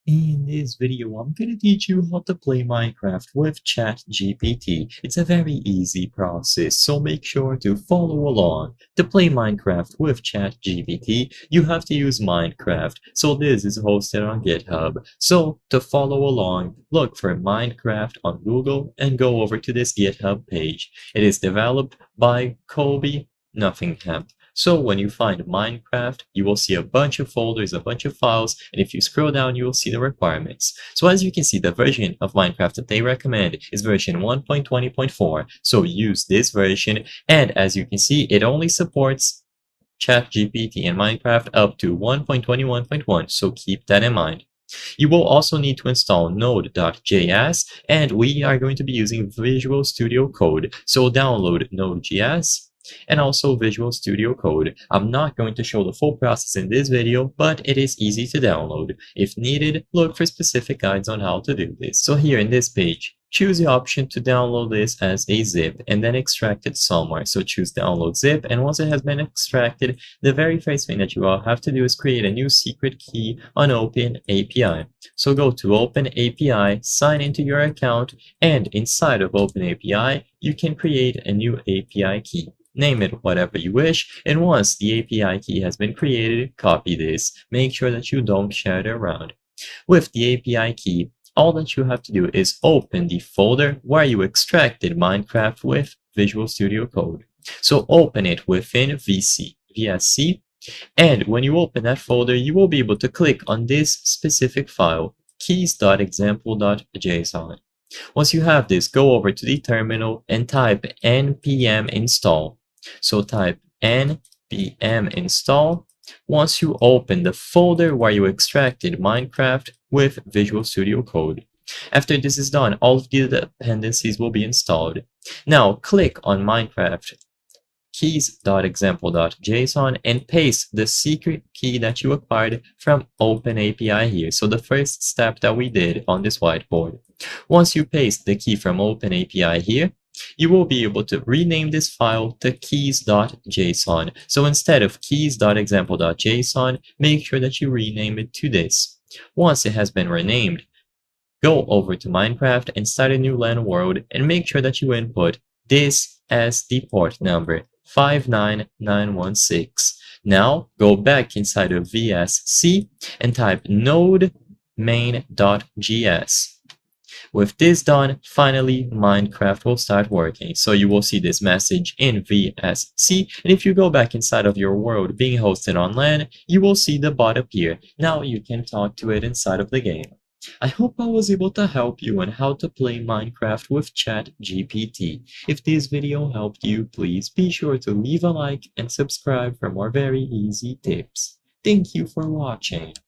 In this video, I'm gonna teach you how to play Minecraft with ChatGPT. It's a very easy process, so make sure to follow along. To play Minecraft with ChatGPT, you have to use Minecraft. So this is hosted on GitHub. So to follow along, look for Minecraft on Google and go over to this GitHub page. It is developed by Kobe Nothingham. So when you find Minecraft, you will see a bunch of folders, a bunch of files, and if you scroll down, you will see the requirements. So as you can see, the version of Minecraft that they recommend is version 1.20.4. So use this version, and as you can see, it only supports ChatGPT and Minecraft up to 1.21.1, so keep that in mind. You will also need to install node.js, and we are going to be using Visual Studio Code. So download Node.js and also Visual Studio Code. I'm not going to show the full process in this video, but it is easy to download. If needed, look for specific guides on how to do this. So here in this page, choose the option to download this as a zip and then extract it somewhere. So choose download zip, and once it has been extracted, the very first thing that you will have to do is create a new secret key on OpenAPI. So go to OpenAPI, sign into your account, and inside of OpenAPI, you can create a new API key. Name it whatever you wish, and once the API key has been created, copy this. Make sure that you don't share it around. With the API key, all that you have to do is open the folder where you extracted Minecraft with Visual Studio Code. So open it within VSC, and when you open that folder, you will be able to click on this specific file, keys.example.json. Once you have this, go over to the terminal and type npm install. So type npm install once you open the folder where you extracted Minecraft with Visual Studio Code. After this is done, all of the dependencies will be installed. Now click on Minecraft keys.example.json and paste the secret key that you acquired from OpenAPI here. So the first step that we did on this whiteboard. Once you paste the key from OpenAPI here, you will be able to rename this file to keys.json. So instead of keys.example.json, make sure that you rename it to this. Once it has been renamed, go over to Minecraft and start a new LAN world and make sure that you input this as the port number 59916. Now go back inside of VSC and type node main.js. With this done, finally Minecraft will start working. So you will see this message in VSC, and if you go back inside of your world being hosted on LAN, you will see the bot appear. Now you can talk to it inside of the game. I hope I was able to help you on how to play Minecraft with ChatGPT. If this video helped you, please be sure to leave a like and subscribe for more very easy tips. Thank you for watching.